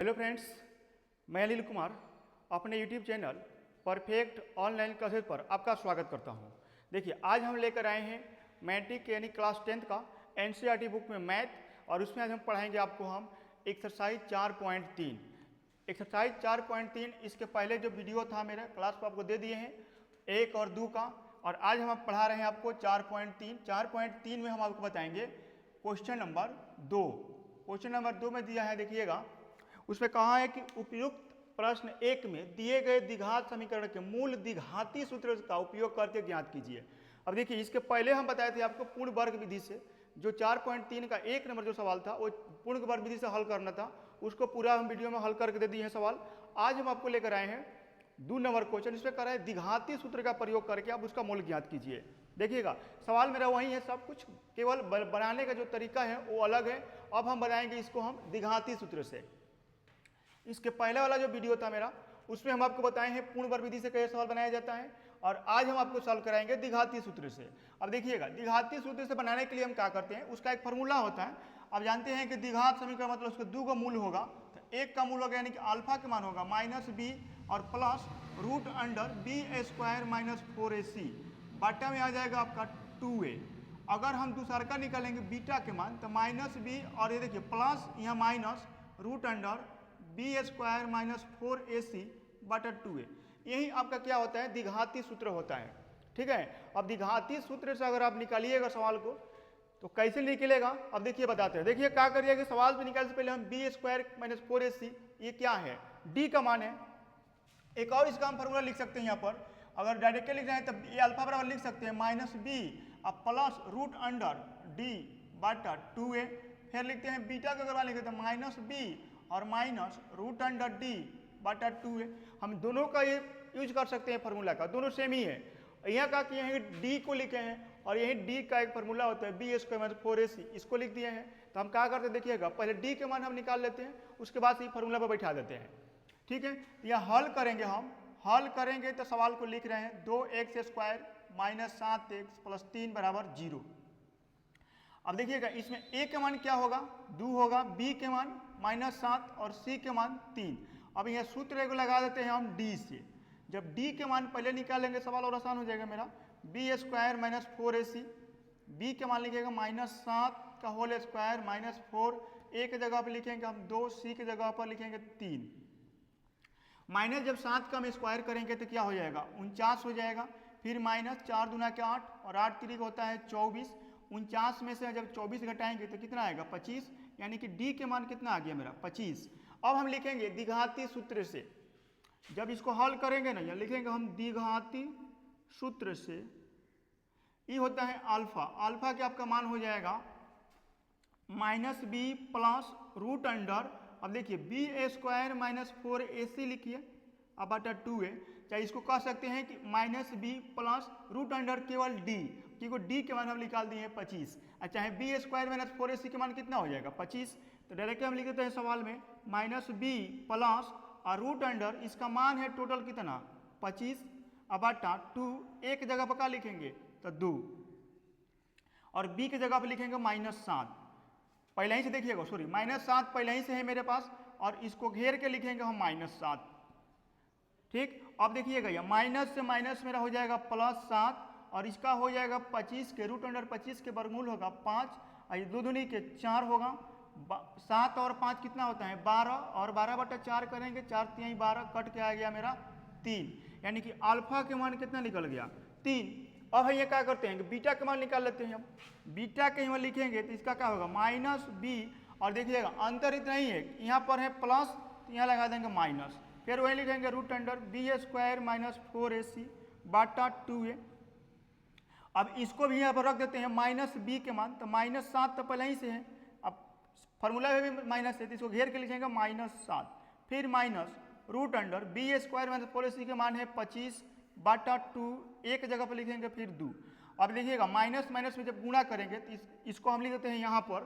Hello friends, मैं अनिल कुमार अपने YouTube channel perfect online classes पर आपका स्वागत करता हूं। देखिए, आज हम लेकर आए हैं मैट्रिक यानी क्लास 10th का एनसीईआरटी बुक में मैथ, और उसमें आज हम पढ़ाएंगे आपको हम एक्सरसाइज 4.3। एक्सरसाइज 4.3 इसके पहले जो वीडियो था मेरा क्लास पर आपको दे दिए हैं 1 और 2 का, और आज हम पढ़ा रहे हैं आपको 4.3। 4.3 में हम आपको बताएंगे क्वेश्चन नंबर 2। क्वेश्चन नंबर 2 में दिया है, देखिएगा, उसमें कहा है कि उपयुक्त प्रश्न 1 में दिए गए द्विघात समीकरण के मूल द्विघाती सूत्र का उपयोग करके ज्ञात कीजिए। अब देखिए, इसके पहले हम बताए थे आपको पूर्ण वर्ग विधि से, जो 4.3 का 1 नंबर जो सवाल था वो पूर्ण वर्ग विधि से हल करना था, उसको पूरा हम वीडियो में हल करके दे दिए हैं सवाल। आज हम आपको लेकर आए हैं 2 नंबर क्वेश्चन। इसमें कह रहा है द्विघाती सूत्र का प्रयोग करके आप उसका मूल ज्ञात कीजिए। देखिएगा, सवाल मेरा वही है, सब कुछ केवल बनाने का जो तरीका है वो अलग है। अब हम बनाएंगे इसको हम द्विघाती सूत्र से। इसके पहले वाला जो वीडियो था मेरा, उसमें हम आपको बताए हैं पूर्ण वर्ग विधि से कैसे सवाल बनाया जाता है, और आज हम आपको सॉल्व कराएंगे द्विघाती सूत्र से। अब देखिएगा, द्विघाती सूत्र से बनाने के लिए हम क्या करते हैं, उसका एक फॉर्मूला होता है। अब जानते हैं कि द्विघात समीकरण मतलब उसके 2 का मूल होगा, तो 1 का मूल होगा यानी कि अल्फा के मान होगा -b और plus root under b² - 4ac, बाटा में आ जाएगा आपका 2a। अगर हम दूसरा का निकालेंगे बीटा के मान, तो -b और ये देखिए प्लस यहाँ minus root under b² - 4ac बटा 2a। यही आपका क्या होता है, द्विघाती सूत्र होता है। ठीक है, अब द्विघाती सूत्र से अगर आप निकालिएगा सवाल को तो कैसे निकलेगा, अब देखिए बताते हैं। देखिए क्या करिएगा कि सवाल से निकालने से पहले हम b² - 4ac, ये क्या है, d का मान है। एक और इसका हम फॉर्मूला लिख सकते हैं यहाँ पर, अगर डायरेक्टली लिख रहे हैं तब ये अल्फा बराबर लिख सकते हैं -b अब प्लस रूट अंडर d बटा 2a। फिर लिखते हैं बीटा का अगर लिखते हैं -b और माइनस रूट अंडर d बटा 2a। हम दोनों का ये यूज कर सकते हैं फॉर्मूला का, दोनों सेम ही है। यहाँ का कि यहीं d को लिखे हैं और यहीं d का एक फॉर्मूला होता है b² - 4ac, इसको लिख दिए हैं। तो हम क्या करते हैं, देखिएगा, पहले d के मान हम निकाल लेते हैं, उसके बाद ये फॉर्मूला पर बैठा देते हैं। ठीक है, यहाँ हल करेंगे, हम हल करेंगे तो सवाल को लिख रहे हैं 2x² - 7x + 3 = 0। अब देखिएगा, इसमें a के मान क्या होगा, 2 होगा, b के मान -7 और c के मान 3। अब यह सूत्र को लगा देते हैं हम d से। जब d के मान पहले निकालेंगे सवाल और आसान हो जाएगा मेरा, b² - 4ac, b के मान लिखिएगा -7 का होल स्क्वायर -4, a की जगह पर लिखेंगे हम 2, c की जगह पर लिखेंगे 3। माइनस जब 7 का हम स्क्वायर करेंगे तो क्या हो जाएगा, 49 हो जाएगा। फिर -4 दूना के 8 और 8 3 होता है 24। 49 में से जब 24 घटाएंगे तो कितना आएगा, 25, यानी कि d के मान कितना आ गया मेरा, 25। अब हम लिखेंगे द्विघाती सूत्र से, जब इसको हल करेंगे ना, या लिखेंगे हम द्विघाती सूत्र से, ये होता है अल्फा। अल्फा के आपका मान हो जाएगा -b प्लस रूट अंडर, अब देखिए b² - 4ac लिखिए, अब बटा 2a। चाहे इसको कह सकते हैं कि -b प्लस रूट अंडर केवल d, क्योंकि d के मान हम निकाल दिए हैं 25, और चाहे b² - 4ac के मान कितना हो जाएगा, 25। तो डायरेक्ट हम लिख देते हैं सवाल में -b प्लस और रूट अंडर, इसका मान है टोटल कितना, 25, अब बटा 2, एक जगह पर क्या लिखेंगे तो 2, और b की जगह पर लिखेंगे -7। पहले ही से देखिएगा, सॉरी -7 पहले ही से है मेरे पास, और इसको घेर के लिखेंगे हम -7। ठीक, अब देखिएगा, ये माइनस से माइनस मेरा हो जाएगा +7, और इसका हो जाएगा 25 के रूट अंडर 25 के वर्गमूल होगा 5, और ये 2 दूनी के 4 होगा। 7 और 5 कितना होता है, 12, और 12 बटा 4 करेंगे, 4 3 12, कट के आ गया मेरा 3, यानी कि अल्फा के मान कितना निकल गया, 3। अब ये क्या करते हैं कि बीटा के मान निकाल लेते हैं हम। बीटा के मान लिखेंगे तो इसका क्या होगा, -b, और देखिएगा अंतर इतना ही है, यहाँ पर है प्लस तो यहाँ लगा देंगे माइनस, फिर वही लिखेंगे रूट अंडर b² - 4ac बटा 2a। अब इसको भी यहाँ पर रख देते हैं -b के मान, तो -7 तो पहले ही से है, अब फॉर्मूला में भी माइनस है तो इसको घेर के लिखेंगे -7, फिर minus root under b² - 4ac के मान है 25 बटा 2, एक जगह पर लिखेंगे फिर 2। अब देखिएगा माइनस माइनस में जब गुणा करेंगे तो इसको हम लिख देते हैं यहाँ पर,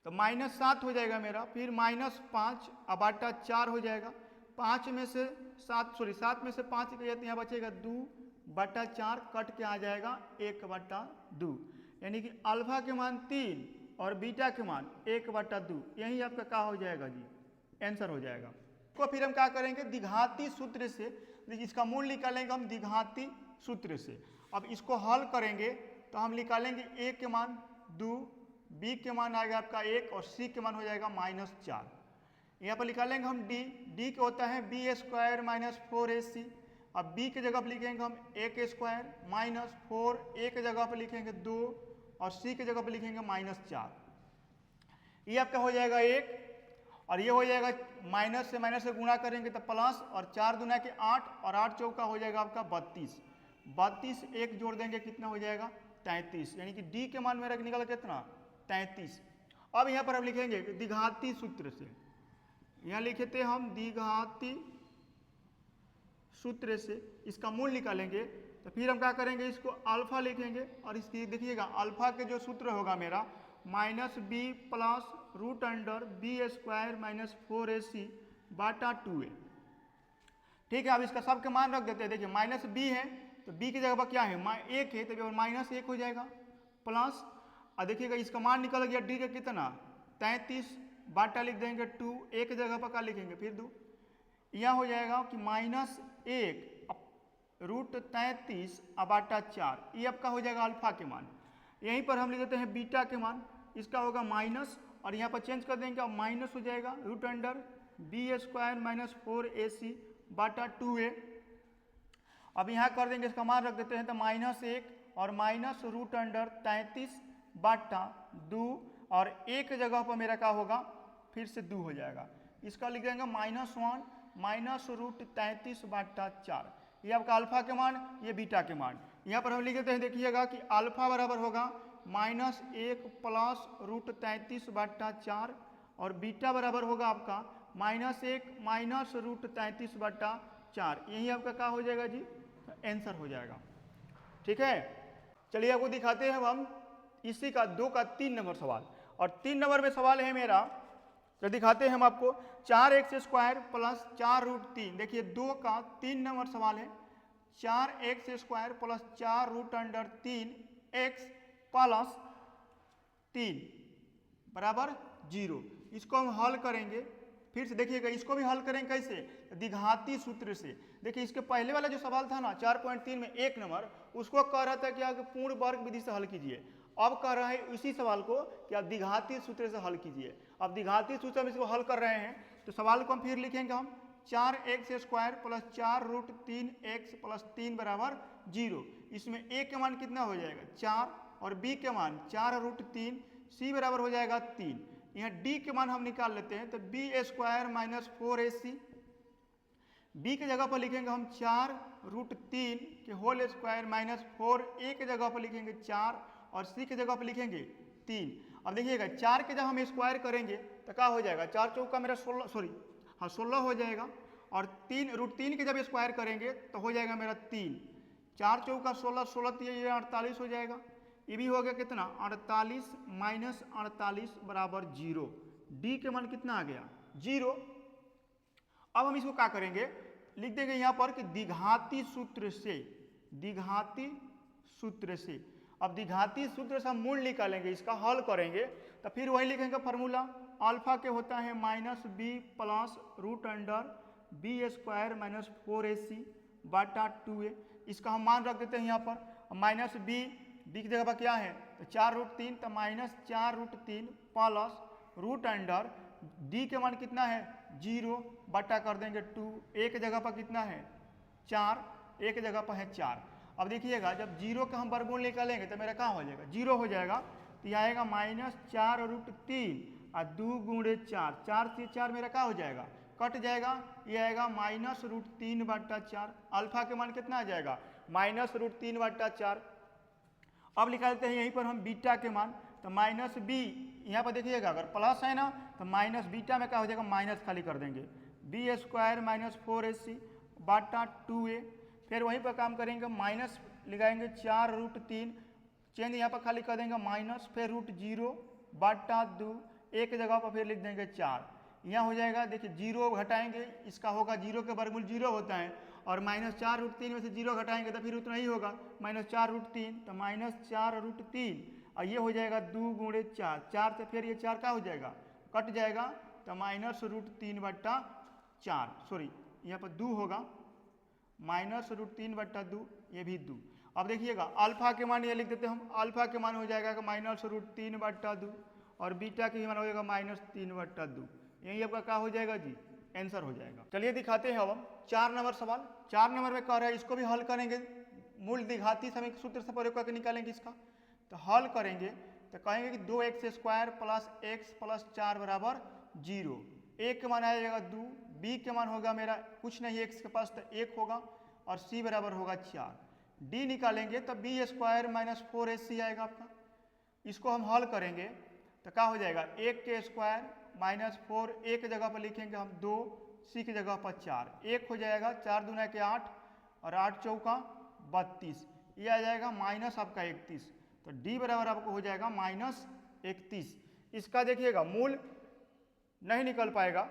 तो -7 हो जाएगा मेरा, फिर -5 अब बटा 4 हो जाएगा। 5 में से 7 सॉरी 7 में से 5 गया तो यहाँ बचेगा 2 बटा 4, कट के आ जाएगा 1 बटा 2, यानी कि अल्फा के मान 3 और बीटा के मान 1/2, यही आपका क्या हो जाएगा जी, आंसर हो जाएगा। तो फिर हम क्या करेंगे, द्विघाती सूत्र से इसका मूल निकालेंगे हम द्विघाती सूत्र से। अब इसको हल करेंगे तो हम निकालेंगे a के मान 2, b के मान आएगा आपका 1 और c के मान हो जाएगा -4। यहाँ पर निकालेंगे हम d के होता है b² - 4ac। अब b की जगह पर लिखेंगे हम a² - 4, a की जगह पर लिखेंगे 2 और c की जगह पर लिखेंगे -4। ये आपका हो जाएगा 1 और ये हो जाएगा माइनस से गुणा करेंगे तो प्लस, और 4 दूना के 8 और 8 चौका हो जाएगा आपका 32। 32 एक जोड़ देंगे कितना हो जाएगा 33, यानी कि d के मान मेरा निकला कितना 33। अब यहाँ पर हम लिखेंगे द्विघाती सूत्र से, यहाँ लिखे थे हम द्विघाती सूत्र से इसका मूल निकालेंगे तो फिर हम क्या करेंगे, इसको अल्फा लिखेंगे और इसकी देखिएगा अल्फा के जो सूत्र होगा मेरा -b + √b² - 4ac/2a। ठीक है, अब इसका सबके मान रख देते हैं। देखिए -b है तो b की जगह पर क्या है 1 है, तो -1 हो जाएगा प्लस, और देखिएगा इसका मान निकल गया d का कितना 33, बाटा लिख देंगे 2, एक जगह पर क्या लिखेंगे फिर 2, यह हो जाएगा कि -1 √33/4, ये आपका हो जाएगा अल्फा के मान। यहीं पर हम लिख देते हैं बीटा के मान, इसका होगा माइनस और यहाँ पर चेंज कर देंगे अब माइनस हो जाएगा √b² - 4ac/2a। अब यहाँ कर देंगे इसका मान रख देते हैं तो -1 और -√33/2 और एक जगह पर मेरा क्या होगा फिर से 2 हो जाएगा, इसका लिख देंगे -1 -√33/4। ये आपका अल्फा के मान, ये बीटा के मान। यहाँ पर हम लिख देते हैं, देखिएगा कि अल्फा बराबर होगा -1 + √33/4 और बीटा बराबर होगा आपका -1 - √33/4। यही आपका क्या हो जाएगा जी, आंसर हो जाएगा। ठीक है, चलिए आपको दिखाते हैं हम इसी का 2 का 3 नंबर सवाल। और 3 नंबर में सवाल है मेरा, तो दिखाते हैं हम आपको 4x² + 4√3। देखिए 2 का 3 नंबर सवाल है, 4x² + 4√3x + 3 बराबर 0। इसको हम हल करेंगे, फिर से देखिएगा इसको भी हल करेंगे कैसे, द्विघाती सूत्र से। देखिए इसके पहले वाला जो सवाल था ना 4.3 में 1 नंबर, उसको कह रहा था कि आप पूर्ण वर्ग विधि से हल कीजिए। अब कह रहा है इसी सवाल को कि आप द्विघाती सूत्र से हल कीजिए। अब द्विघाती सूत्र में इसको हल कर रहे हैं तो सवाल को हम फिर लिखेंगे हम 4x² + 4√3x + 3 बराबर 0। इसमें a के मान कितना हो जाएगा 4 और b के मान 4√3, c बराबर हो जाएगा 3। यहाँ d के मान हम निकाल लेते हैं तो b² - 4ac, b की जगह पर लिखेंगे हम 4√3 के होल स्क्वायर -4, a की जगह पर लिखेंगे 4 और c की जगह पर लिखेंगे 3। अब देखिएगा 4 के जब हम स्क्वायर करेंगे तो क्या हो जाएगा, 4 चौका मेरा 16 हो जाएगा, और √3 के जब स्क्वायर करेंगे तो हो जाएगा मेरा 3। 4 चौका 16, 16 ये 48 हो जाएगा। ये भी हो गया कितना 48 - 48 बराबर 0। डी के मान कितना आ गया 0। अब हम इसको क्या करेंगे, लिख देंगे यहाँ पर कि द्विघाती सूत्र से, द्विघाती सूत्र से। अब द्विघाती सूत्र से हम मूल निकालेंगे, इसका हल करेंगे तो फिर वही लिखेंगे फार्मूला, अल्फा के होता है -b + √b² - 4ac/2a। इसका हम मान रख देते हैं यहाँ पर b की जगह पर क्या है तो 4√3, तो -4√3 प्लस √d के मान कितना है 0 बटा कर देंगे 2, एक जगह पर कितना है 4, एक जगह पर है 4। अब देखिएगा जब 0 का हम वर्गमूल निकालेंगे तो मेरा कहाँ हो जाएगा 0 हो जाएगा, तो यह आएगा -4√3 और 2 गुणे 4, 4 से 4 मेरा क्या हो जाएगा कट जाएगा, ये आएगा -√3/4। अल्फा के मान कितना आ जाएगा -√3/4। अब निकालते हैं यहीं पर हम बीटा के मान, तो -b यहाँ पर देखिएगा अगर प्लस है ना तो माइनस बीटा में क्या हो जाएगा माइनस खाली कर देंगे b² - 4ac/2a। फिर वहीं पर काम करेंगे माइनस लगाएंगे 4√3, चेंज यहाँ पर खाली कर देंगे माइनस, फिर √0/2, एक जगह पर फिर लिख देंगे 4। यहाँ हो जाएगा देखिए 0 घटाएंगे, इसका होगा 0 के वर्गमूल 0 होता है, और -4√3 में से 0 घटाएंगे तो फिर उतना ही होगा -4√3, तो -4√3 और ये हो जाएगा 2 गुणे 4, 4 से फिर ये 4 क्या हो जाएगा, कट जाएगा, तो -√3/4, सॉरी यहाँ पर 2 होगा, -√3/2, ये भी 2। अब देखिएगा अल्फा के मान ये लिख देते हैं हम, अल्फा के मान हो जाएगा -√3/2 और बीटा के मान हो जाएगा -3/2। यही आपका क्या हो जाएगा जी, आंसर हो जाएगा। चलिए दिखाते हैं अब हम 4 नंबर सवाल। 4 नंबर में कह रहा है, इसको भी हल करेंगे, मूल द्विघाती समीकरण सूत्र से प्रयोग करके निकालेंगे इसका। तो हल करेंगे तो कहेंगे कि 2x² + x + 4 बराबर 0। a के मान आ जाएगा 2, b के मान होगा मेरा कुछ नहीं x के पास तो 1 होगा और c बराबर होगा 4। d निकालेंगे तो b² - 4ac आएगा आपका। इसको हम हल करेंगे तो क्या हो जाएगा, 1 के स्क्वायर -4, एक जगह पर लिखेंगे हम 2, c की जगह पर 4, 1 हो जाएगा, 4 दूना के 8 और 8 चौका 32, ये आ जाएगा माइनस आपका 31। तो d बराबर आपको हो जाएगा -31। इसका देखिएगा मूल नहीं निकल पाएगा